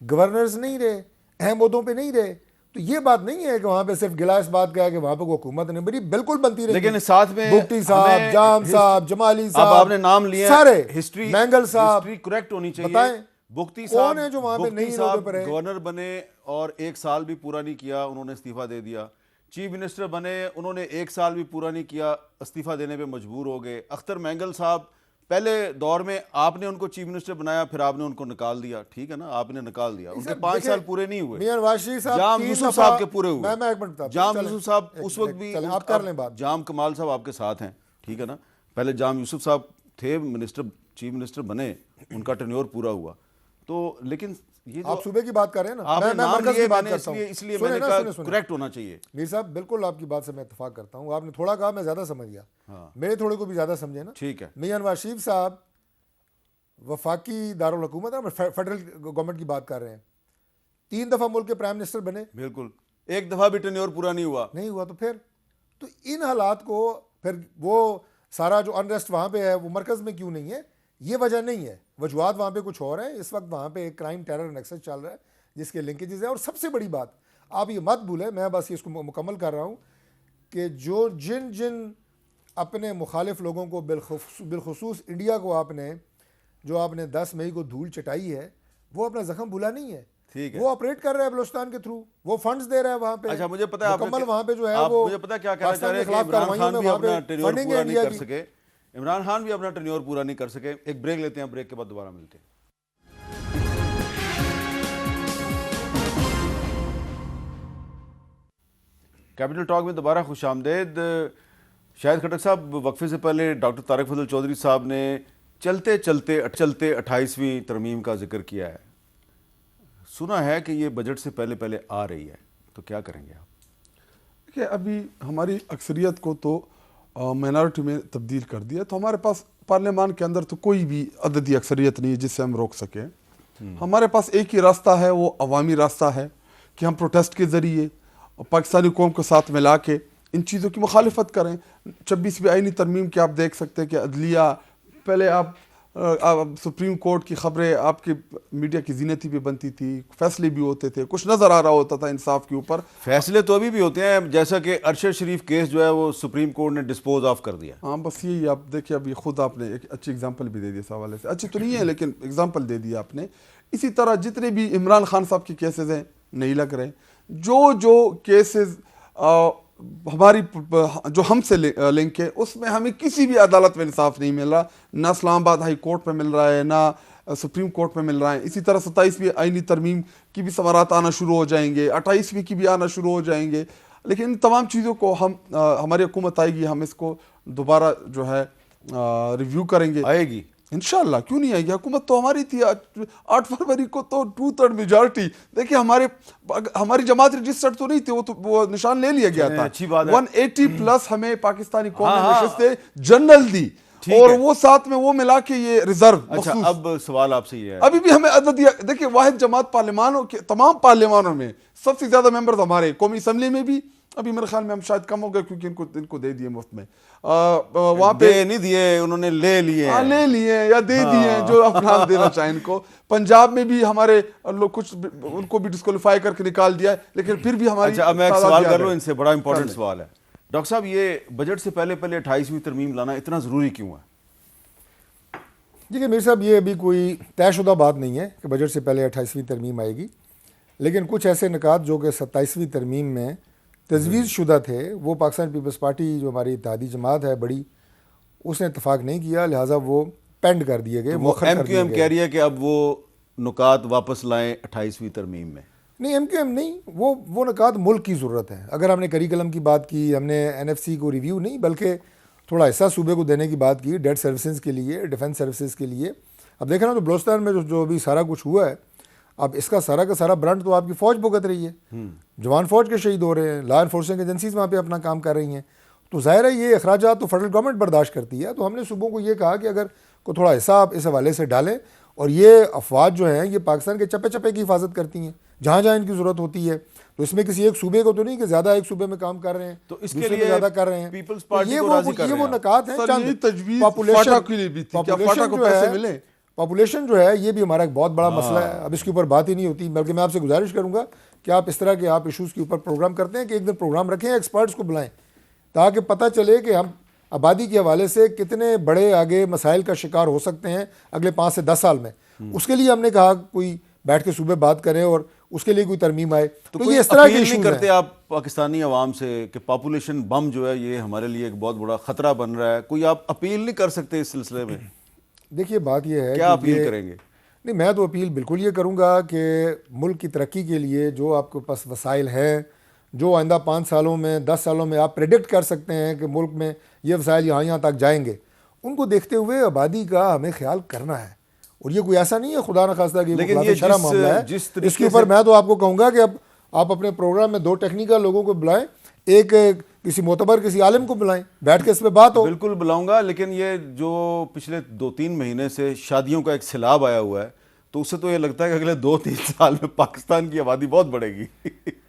[SPEAKER 4] گورنرز نہیں رہے، اہم عہدوں پہ نہیں رہے؟ تو یہ بات نہیں ہے کہ وہاں پہ صرف گلا اس بات کا ہے کہ وہاں پہ کوئی حکومت نہیں بنی، بالکل بنتی رہی.
[SPEAKER 1] لیکن ساتھ میں
[SPEAKER 4] بگٹی صاحب، جام صاحب، جمالی
[SPEAKER 1] اب
[SPEAKER 4] صاحب،
[SPEAKER 1] آپ نے نام لیا،
[SPEAKER 4] سارے
[SPEAKER 1] ہسٹری
[SPEAKER 4] مینگل صاحب،
[SPEAKER 1] ہسٹری کریکٹ ہونی چاہیے.
[SPEAKER 4] بتائیں
[SPEAKER 1] بگٹی
[SPEAKER 4] کون
[SPEAKER 1] صاحب،
[SPEAKER 4] ہے جو وہاں پہ
[SPEAKER 1] بگٹی
[SPEAKER 4] نہیں
[SPEAKER 1] صاحب
[SPEAKER 4] عہدے پر رہے؟
[SPEAKER 1] گورنر بنے اور 1 سال بھی پورا نہیں کیا، انہوں نے استعفیٰ دے دیا. چیف منسٹر بنے، انہوں نے 1 سال بھی پورا نہیں کیا، استعفیٰ دینے پہ مجبور ہو گئے. اختر مینگل صاحب پہلے دور میں آپ نے ان کو چیف منسٹر بنایا، پھر آپ نے ان کو نکال دیا. ٹھیک ہے نا، آپ نے نکال دیا، ان کے 5 سال پورے نہیں ہوئے.
[SPEAKER 4] میاں نواز شریف صاحب
[SPEAKER 1] جام
[SPEAKER 4] 3
[SPEAKER 1] یوسف صاحب کے پورے ہوئے.
[SPEAKER 4] میں ایک منٹ بتاتا ہوں.
[SPEAKER 1] جام
[SPEAKER 4] چلیں،
[SPEAKER 1] یوسف صاحب اس وقت بھی،
[SPEAKER 4] آپ کر لیں بات.
[SPEAKER 1] جام کمال صاحب آپ کے ساتھ ہیں، ٹھیک ہے نا. پہلے جام یوسف صاحب تھے منسٹر، چیف منسٹر بنے، ان کا ٹینیور پورا ہوا. تو لیکن یہ
[SPEAKER 4] آپ صوبے کی بات کر رہے ہیں نا،
[SPEAKER 1] آپ نے
[SPEAKER 4] میں
[SPEAKER 1] نام
[SPEAKER 4] مرکز
[SPEAKER 1] لیے،
[SPEAKER 4] کی بات
[SPEAKER 1] میں نے
[SPEAKER 4] کرتا ہوں.
[SPEAKER 1] اس لیے میں نے کہا کریکٹ ہونا چاہیے.
[SPEAKER 4] میر صاحب بالکل آپ کی بات سے میں اتفاق کرتا ہوں. آپ نے تھوڑا کہا، میں زیادہ سمجھ گیا، میرے تھوڑے کو بھی زیادہ سمجھے نا.
[SPEAKER 1] ٹھیک ہے.
[SPEAKER 4] میاں نواز شریف صاحب وفاقی دارالحکومت ہے، فیڈرل گورنمنٹ کی بات کر رہے ہیں، 3 دفعہ ملک کے پرائم منسٹر بنے.
[SPEAKER 1] بالکل، 1 دفعہ بھی ٹینیور پورا نہیں ہوا
[SPEAKER 4] تو پھر تو ان حالات کو پھر وہ سارا جو انریسٹ وہاں پہ ہے وہ مرکز میں کیوں نہیں ہے؟ یہ وجہ نہیں ہے، وجوہات وہاں پہ کچھ اور ہیں. اس وقت وہاں پہ ایک کرائم ٹیرر نیکسس چل رہا ہے جس کے لنکیجز ہیں. اور سب سے بڑی بات آپ یہ مت بھولیں، میں بس اس کو مکمل کر رہا ہوں کہ جو جن اپنے مخالف لوگوں کو بالخصوص انڈیا کو آپ نے 10 مئی کو دھول چٹائی ہے، وہ اپنا زخم بھولا نہیں ہے. وہ آپریٹ کر رہا ہے بلوچستان کے تھرو، وہ فنڈز دے رہا ہے وہاں پہ.
[SPEAKER 1] اچھا مجھے پتا ہے
[SPEAKER 4] مکمل وہاں پہ جو ہے وہ
[SPEAKER 1] مجھے پتا کیا کہنا چاہ رہے ہیں کہ عمران خان بھی اپنا ٹینیور پورا نہیں کر سکے. عمران خان بھی اپنا ٹینیور پورا نہیں کر سکے. ایک بریک لیتے ہیں، بریک کے بعد دوبارہ ملتے ہیں. کیپٹل ٹاک میں دوبارہ خوش آمدید. شاہد خٹک صاحب، وقفے سے پہلے ڈاکٹر طارق فضل چودھری صاحب نے چلتے 28ویں ترمیم کا ذکر کیا ہے. سنا ہے کہ یہ بجٹ سے پہلے آ رہی ہے، تو کیا کریں گے آپ؟
[SPEAKER 5] کہ ابھی ہماری اکثریت کو تو مائنارٹی میں تبدیل کر دیا، تو ہمارے پاس پارلیمان کے اندر تو کوئی بھی عددی اکثریت نہیں ہے جس سے ہم روک سکیں. ہمارے پاس ایک ہی راستہ ہے، وہ عوامی راستہ ہے کہ ہم پروٹیسٹ کے ذریعے پاکستانی قوم کو ساتھ ملا کے ان چیزوں کی مخالفت کریں. 26ویں آئینی ترمیم کی آپ دیکھ سکتے ہیں کہ عدلیہ، پہلے آپ سپریم کورٹ کی خبریں آپ کے میڈیا کی زینتی پہ بنتی تھی، فیصلے بھی ہوتے تھے، کچھ نظر آ رہا ہوتا تھا انصاف کے اوپر.
[SPEAKER 1] فیصلے تو ابھی بھی ہوتے ہیں، جیسا کہ ارشد شریف کیس جو ہے وہ سپریم کورٹ نے ڈسپوز آف کر دیا.
[SPEAKER 5] ہاں بس یہی آپ دیکھیں، ابھی خود آپ نے ایک اچھی اگزامپل بھی دے دی اس حوالے سے. اچھی تو نہیں ہے لیکن اگزامپل دے دی آپ نے. اسی طرح جتنے بھی عمران خان صاحب کے کیسز ہیں نہیں لگ رہے. جو کیسز ہماری جو ہم سے لنک ہے اس میں ہمیں کسی بھی عدالت میں انصاف نہیں مل رہا، نہ اسلام آباد ہائی کورٹ پہ مل رہا ہے، نہ سپریم کورٹ پہ مل رہا ہے. اسی طرح 27ویں آئینی ترمیم کی بھی ثمرات آنا شروع ہو جائیں گے، 28ویں کی بھی آنا شروع ہو جائیں گے. لیکن ان تمام چیزوں کو ہماری حکومت آئے گی، ہم اس کو دوبارہ جو ہے ریویو کریں گے.
[SPEAKER 1] آئے گی
[SPEAKER 5] انشاءاللہ، کیوں نہیں آئے گی؟ حکومت تو ہماری تھی. 8 فروری کو تو 2/3 میجارٹی، دیکھیں ہماری جماعت رجسٹرڈ تو نہیں تھی، وہ نشان لے لیا گیا تھا. 180+ ہمیں پاکستانی قوم نے نشستیں جنرل دی، اور وہ ساتھ میں وہ ملا کے یہ ریزرو.
[SPEAKER 1] اچھا، اب سوال آپ سے یہ ہے،
[SPEAKER 5] ابھی بھی ہمیں عددیہ دیکھیں، واحد جماعت پارلیمانوں کے تمام پارلیمانوں میں سب سے زیادہ ممبرز ہمارے. قومی اسمبلی میں بھی ابھی میرے خیال میں ہم شاید کم ہو گئے کیونکہ ان کو دے دیے مفت میں. وہاں پہ
[SPEAKER 1] نہیں دیے، انہوں نے لے لیے
[SPEAKER 5] یا دے دیے جو آپ نام دینا چاہیں ان کو. پنجاب میں بھی ہمارے لوگ کچھ ان کو بھی ڈسکوالیفائی کر کے نکال دیا ہے، لیکن پھر بھی ہماری.
[SPEAKER 1] اچھا، اب میں ایک سوال کر لوں ان سے، بڑا امپورٹنٹ سوال ہے. ڈاکٹر صاحب، یہ بجٹ سے پہلے 28ویں ترمیم لانا اتنا ضروری کیوں ہے؟
[SPEAKER 4] دیکھیے میرے صاحب، یہ ابھی کوئی طے شدہ بات نہیں ہے کہ بجٹ سے پہلے 28ویں ترمیم آئے گی، لیکن کچھ ایسے نکات جو کہ 27ویں ترمیم میں تجویز شدہ تھے، وہ پاکستان پیپلز پارٹی جو ہماری اتحادی جماعت ہے بڑی، اس نے اتفاق نہیں کیا، لہٰذا وہ پینڈ کر دیے گئے.
[SPEAKER 1] ایم کیو ایم کہہ رہی ہے کہ اب وہ نکات واپس لائیں 28ویں ترمیم میں.
[SPEAKER 4] نہیں، ایم کیو ایم نہیں، وہ نکات ملک کی ضرورت ہے. اگر ہم نے کریکلم کی بات کی، ہم نے NFC کو ریویو نہیں بلکہ تھوڑا حصہ صوبے کو دینے کی بات کی، ڈیٹ سروسز کے لیے، ڈیفنس سروسز کے لیے. اب دیکھیں نا، تو بلوچستان میں جو ابھی سارا کچھ ہوا ہے، اب اس کا سارا برانڈ تو آپ کی فوج بھگت رہی ہے. جوان فوج کے شہید ہو رہے ہیں، لا انفورسنگ ایجنسیز وہاں پہ اپنا کام کر رہی ہیں. تو ظاہر ہے یہ اخراجات تو فیڈرل گورنمنٹ برداشت کرتی ہے. تو ہم نے صوبوں کو یہ کہا کہ اگر کو تھوڑا حصہ آپ اس حوالے سے ڈالیں، اور یہ افواج جو ہیں یہ پاکستان کے چپے چپے کی حفاظت کرتی ہیں جہاں جہاں ان کی ضرورت ہوتی ہے. تو اس میں کسی ایک صوبے کو تو نہیں کہ زیادہ ایک صوبے میں کام کر رہے ہیں
[SPEAKER 1] تو اس کے لیے
[SPEAKER 4] زیادہ کر رہے ہیں.
[SPEAKER 1] پیپلز پارٹی کو راضی کر رہے ہیں.
[SPEAKER 4] یہ وہ نکات ہیں. پاپولیشن جو ہے یہ بھی ہمارا ایک بہت بڑا مسئلہ ہے. اب اس کے اوپر بات ہی نہیں ہوتی، بلکہ میں آپ سے گزارش کروں گا کہ آپ اس طرح کے آپ ایشوز کے اوپر پروگرام کرتے ہیں کہ ایک دن پروگرام رکھیں، ایکسپرٹس کو بلائیں، تاکہ پتہ چلے کہ ہم آبادی کے حوالے سے کتنے بڑے آگے مسائل کا شکار ہو سکتے ہیں اگلے 5 سے 10 سال میں. اس کے لیے ہم نے کہا کوئی بیٹھ کے صوبے بات کریں اور اس کے لیے کوئی ترمیم آئے.
[SPEAKER 1] تو یہ اس طرح کی نہیں کرتے آپ پاکستانی عوام سے کہ پاپولیشن بم جو ہے یہ ہمارے لیے ایک بہت بڑا خطرہ بن رہا ہے؟ کوئی آپ اپیل نہیں کر سکتے اس سلسلے میں؟
[SPEAKER 4] دیکھیے بات یہ ہے،
[SPEAKER 1] کیا اپیل کریں گے؟
[SPEAKER 4] نہیں، میں تو اپیل بالکل یہ کروں گا کہ ملک کی ترقی کے لیے جو آپ کے پاس وسائل ہیں، جو آئندہ 5 سالوں میں 10 سالوں میں آپ پریڈکٹ کر سکتے ہیں کہ ملک میں یہ وسائل یہاں تک جائیں گے، ان کو دیکھتے ہوئے آبادی کا ہمیں خیال کرنا ہے. اور یہ کوئی ایسا نہیں ہے خدا نخواستہ کہ یہ شرح معاملہ ہے. اس کے اوپر میں تو آپ کو کہوں گا کہ اب آپ اپنے پروگرام میں 2 ٹیکنیکل لوگوں کو بلائیں، ایک کسی معتبر کسی عالم کو بلائیں، بیٹھ کے اس پہ بات ہو.
[SPEAKER 1] بالکل بلاؤں گا، لیکن یہ جو پچھلے 2-3 مہینے سے شادیوں کا ایک سیلاب آیا ہوا ہے، تو اس سے تو یہ لگتا ہے کہ اگلے 2-3 سال میں پاکستان کی آبادی بہت بڑھے گی.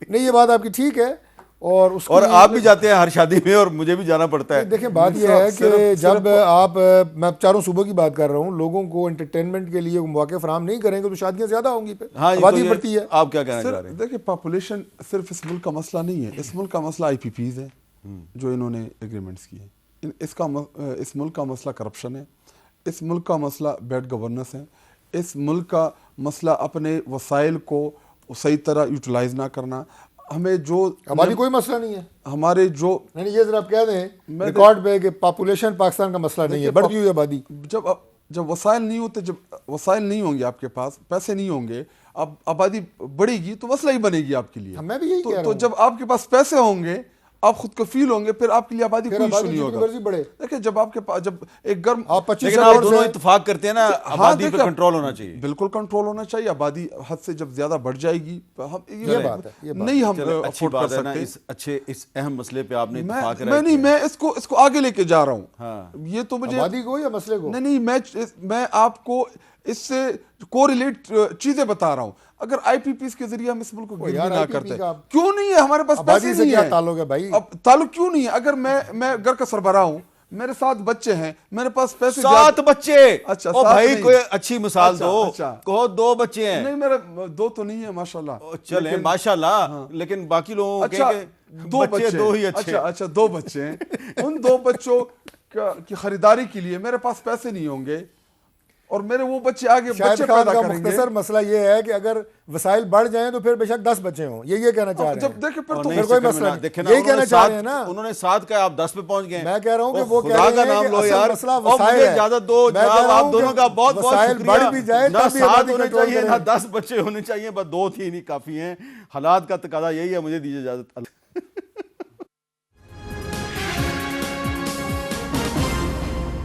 [SPEAKER 4] نہیں، یہ بات آپ کی ٹھیک ہے،
[SPEAKER 1] اور آپ بھی جاتے ہیں ہر شادی میں اور مجھے بھی جانا پڑتا ہے.
[SPEAKER 4] دیکھیں بات یہ ہے کہ جب آپ، میں 4 صوبوں کی بات کر رہا ہوں، لوگوں کو انٹرٹینمنٹ کے لیے مواقع فراہم نہیں کریں گے تو شادیاں زیادہ ہوں گی، پھر آبادی بڑھتی ہے.
[SPEAKER 1] آپ کیا کہنا چاہ رہے ہیں؟
[SPEAKER 5] دیکھیں پاپولیشن صرف اس ملک کا مسئلہ نہیں ہے. اس ملک کا مسئلہ IPPs ہے جو انہوں نے ایگریمنٹس کیے ہیں. اس ملک کا مسئلہ کرپشن ہے. اس ملک کا مسئلہ بیڈ گورننس ہے. اس ملک کا مسئلہ اپنے وسائل کو صحیح طرح یوٹیلائز نہ کرنا. ہمیں جو
[SPEAKER 4] ہماری کوئی مسئلہ نہیں ہے،
[SPEAKER 5] ہمارے جو
[SPEAKER 4] نہیں، یہ ذرا آپ کہہ دیں ریکارڈ پہ کہ پاپولیشن پاکستان کا مسئلہ نہیں ہے، بڑھتی ہوئی آبادی.
[SPEAKER 5] جب وسائل نہیں ہوتے، جب وسائل نہیں ہوں گے آپ کے پاس، پیسے نہیں ہوں گے، اب آبادی بڑھے گی تو مسئلہ ہی بنے گی آپ کے لیے.
[SPEAKER 4] میں بھی یہی کہہ رہا ہوں.
[SPEAKER 5] تو جب آپ کے پاس پیسے ہوں گے، آپ خود کفیل ہوں گے، پھر آپ کے لیے آبادی کوئی ایشو نہیں ہوگا۔
[SPEAKER 4] بڑھے
[SPEAKER 5] دیکھیں جب آپ کے پاس جب ایک گرم
[SPEAKER 4] آپ 25
[SPEAKER 1] لیکن آپ دونوں اتفاق کرتے ہیں نا آبادی پہ کنٹرول ہونا چاہیے۔
[SPEAKER 5] بالکل کنٹرول ہونا چاہیے، آبادی حد سے جب زیادہ بڑھ جائے گی
[SPEAKER 4] یہ بات ہے،
[SPEAKER 5] نہیں ہم
[SPEAKER 1] اچھی
[SPEAKER 5] افورڈ کر
[SPEAKER 1] بات ہے نا،
[SPEAKER 5] سکتے۔
[SPEAKER 1] اس اہم مسئلے پہ آپ نے اتفاق
[SPEAKER 5] میں نہیں، میں اس کو آگے لے کے جا رہا ہوں، یہ تو مجھے
[SPEAKER 4] آبادی کو یا مسئلے کو؟
[SPEAKER 5] نہیں میں آپ کو اس سے کوریلیٹ چیزیں بتا رہا ہوں۔ اگر آئی پی پیز کے ذریعے ہم اس ملک کو گرد نہ کرتے، کیوں نہیں ہے ہمارے پاس پیسے نہیں
[SPEAKER 4] کیا تعلق ہے بھائی؟
[SPEAKER 5] اب تعلق کیوں نہیں ہے؟ اگر میں گھر کا سربراہ ہوں، میرے 7 بچے ہیں، میرے پاس پیسے
[SPEAKER 1] 7 بچے،
[SPEAKER 5] اچھا
[SPEAKER 1] او بھائی کوئی اچھی مثال دو، کہو 2 بچے ہیں۔
[SPEAKER 5] نہیں میرے 2 تو نہیں ہے ماشاءاللہ،
[SPEAKER 1] چلیں ماشاءاللہ، لیکن باقی لوگوں کے
[SPEAKER 5] 2 بچے
[SPEAKER 1] 2 ہی اچھے۔
[SPEAKER 5] اچھا 2 بچے ہیں، ان 2 بچوں کی خریداری کے لیے میرے پاس پیسے نہیں ہوں گے، اور میرے وہ بچے آگے بچے پیدا کریں گے۔
[SPEAKER 4] مختصر مسئلہ یہ ہے کہ اگر وسائل بڑھ جائیں تو پھر بے شک 10 بچے ہوں، یہ کہنا چاہ رہے ہیں۔
[SPEAKER 5] جب دیکھیں پھر تو
[SPEAKER 4] پھر کوئی مسئلہ نہیں، یہی کہنا چاہ رہے ہیں نا۔
[SPEAKER 1] انہوں نے 7 کہا، آپ 10 پہ پہنچ گئے۔
[SPEAKER 4] میں کہہ رہا ہوں کہ وہ کہہ
[SPEAKER 1] خدا
[SPEAKER 4] رہے
[SPEAKER 1] کا
[SPEAKER 4] ہیں
[SPEAKER 1] نام
[SPEAKER 4] کہ
[SPEAKER 1] لو
[SPEAKER 4] اصل
[SPEAKER 1] یار،
[SPEAKER 4] مسئلہ
[SPEAKER 1] اور
[SPEAKER 4] وسائل
[SPEAKER 1] مجھے
[SPEAKER 4] ہے۔
[SPEAKER 1] اجازت دو جناب، آپ دونوں کا بہت بہت
[SPEAKER 4] وسائل
[SPEAKER 1] شکریہ۔
[SPEAKER 4] بڑھ بھی جائے
[SPEAKER 1] نہ
[SPEAKER 4] تب بھی
[SPEAKER 1] 7
[SPEAKER 4] آبادی
[SPEAKER 1] ہونے
[SPEAKER 4] کنٹرول
[SPEAKER 1] چاہیے،
[SPEAKER 4] کریں۔
[SPEAKER 1] نہ 10 بچے ہونے چاہیے، بس 2 ہی نہیں کافی ہیں۔ حالات کا تقاضا یہی ہے، مجھے دیجیے اجازت۔